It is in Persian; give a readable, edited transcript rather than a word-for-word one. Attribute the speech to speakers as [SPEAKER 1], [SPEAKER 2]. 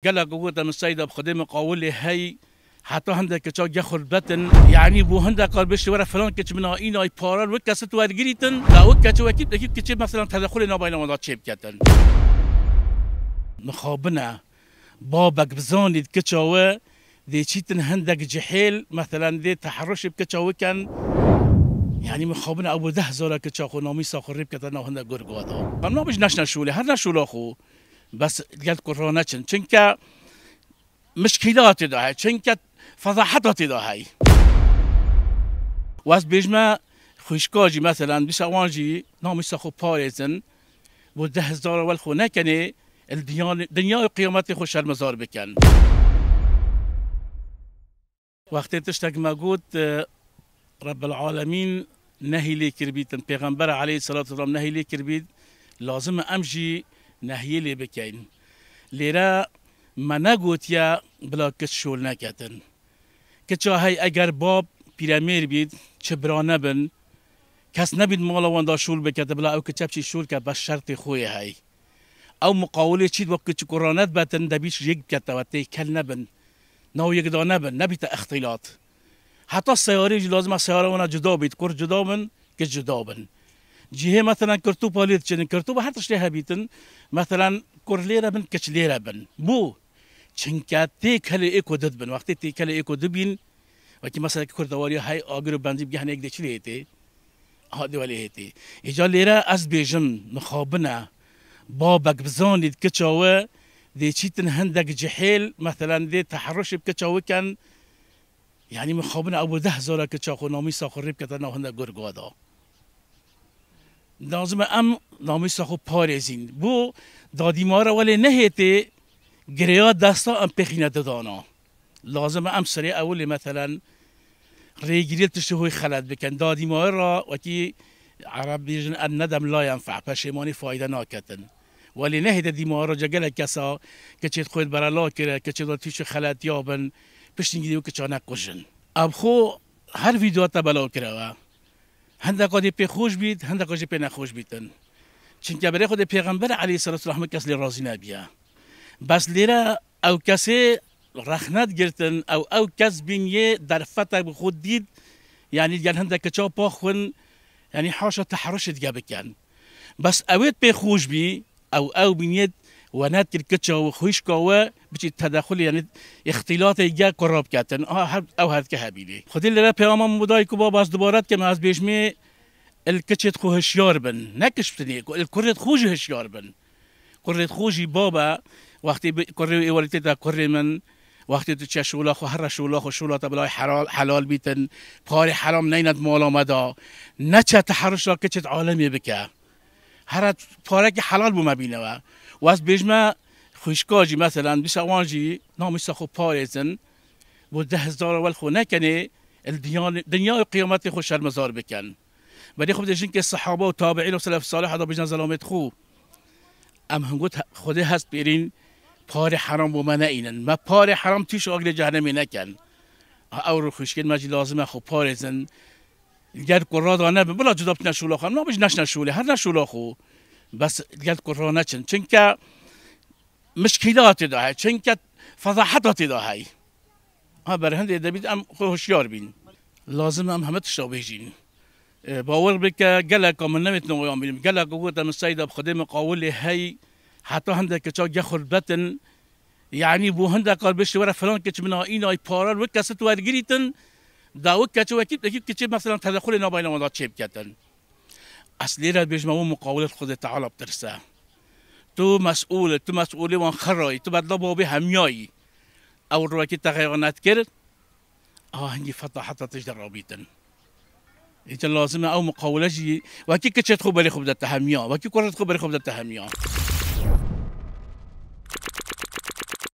[SPEAKER 1] قال قوة من السيدة بخدمة قاول لي هي حتى هندك كتشا ياخذ بتن يعني بو هندك قال بش ورا فلان كتش من اينا اي بارال وكست ورجريتن لا وكتش اكيد كتش مثلا تدخلنا بين وضع شيب كتن مخابنا بابك بزاني كتشاوه دي تشيتن هندك جحيل مثلا دي تحرش بكتشاوه كان يعني مخابنا ابو ده زولا كتشاخو نامي ساخو ريب كتنا هندك غرغادا قمنا بش نشنا شولي هر نشولا خو بس قالت كورونا چنكا مشكلات ده چنكا فضاحتات ده هاي واس بيجما خوشكاجي مثلا بيسوانجي نامي ساخو باريزن وده هزار والخو نكني الدنيا قيامتي خوش المزار بكن وقت تشتاق ما قلت رب العالمين نهي لي كربيت پیغمبر عليه الصلاة والسلام نهي لي كربيت لازم امجي نهي لي بكين ليرا ما نقوت يا بلا كتشول نكتن كتشا هاي اگر باب پیرامیر بید چبرانه بن کس نبید مالا واندا شول بکته بلا او کتب چی شول که بس شرط خوی هاي او مقاوله چید وقت چی قرانت بتن دبیش یک بکته و تیکل نبن نو یک دا نبن نبیت اختلاط حتی سیاره لازم سیاره وانا جدا بید کر جدا بن که جدا بن جهه مثلا کرتو پالیت چنین کرتو به هر تشلیه بیتن مثلا کر لیره بن کچ لیره بن بو چنکه تیکل ایکو دد بن وقتی تیکل ایکو دبین وقتی مثلا کردواری های آگر و بندی بگه هنگ دیچلی هیتی هادی ولی هیتی ایجا لیره از بیجم مخابنه بابک بزانید کچاوه دی چیتن هندک جحیل مثلا دی تحرش بکچاوه کن يعني مخابنا ابو ده زولا كتشاخو نامي ساخو ريب كتنا هندا غرغادا لازم نامي ساخو باريزين بو دادي مارا ولي نهيتي غريا دستا بخينه دانا لازم سري اول مثلا ريجريل تشوي خلد بكن دادي مارا وكي عرب بيجن الندم لا ينفع پشیمانی فایده ناکتن ولی نهیده دی مارا جگل کسا کچید خود برالا کرد کچید تیش خلد یابن پشتینگی دیو کچا نکشن اب خو هر ویدیو تا بلا کرده هندک آدی پی خوش بید هندک آدی پی نخوش بیدن چونکه برای خود پیغمبر علیه الصلاة والسلام کس لی راضی نبیه بس لیره او کسی رخنت گرتن او کس بینیه در فتح خود دید یعنی دیگر هندک کچا پاخون يعني حاشا تحرش بكن بس اويت بيخوش بي او بنيت ونات الكتشا وخوش كوا بتي تدخل يعني اختلاط يجا قرب كاتن او هاد كهابيلي خدي لنا بيام مدايكو باباز دوبارات كما از بيشمي الكتشت خو هشيار بن نكشفتني الكرت خوج هشيار بن كرت خوجي بابا وقتي كري ولتي كري من وقتی تو چه شولا خو هر شولا خو شولا تا بلای حلال بیتن پاری حرام نیند مالا مدا نه چه تحرش را که چه عالمی بکه هر پاره که حلال بو مبینه و از بیجمه خوشکاجی مثلا بیسوانجی نامی سخو پاریزن و 10,000 اول خو نکنه دنیا قیامت خو شرمزار بکن ولی خب دیشین که صحابه و تابعین و سلف صالح هدا بیجن ظلامت خو ام هنگوت خوده هست بیرین پار حرام و من اینن ما پار حرام تیش آگل جهنمی نکن او رو خوشگل مجی لازمه خو پارزن گرد قرآن نبین بلا جدا بتنا شولا خو نابش نشنا شوله هر نشولا خو بس گرد قرآن نچن چنکه مشکلات ده های چنکه فضاحتات ده های برهند ادبید ام خو هوشیار بین لازم همه تشابه جین باور بک گلک من نمیتونم قیام بینیم گلک قوت من السيدة بخدمة قاول لي هي حتى هندك كتشا ياخذ بتن يعني بو هندك قال بش ورا فلان كتش من اينا اي بارال وكست ورجريتن دا وكتش اكيد كتش مثلا تدخلنا بين وضع شيب كتن اصلي را بيجمعوا مقاوله خود تعالى بترسا تو مسؤول وان خراي تو بدلا بابي همياي او روكي تغيرات كرد هنجي فتح حتى تجدر بيتن إذا لازم او مقاوله جي وكي كتش تخو بري خبده تهميا وكي كره تخو بري خبده تهميا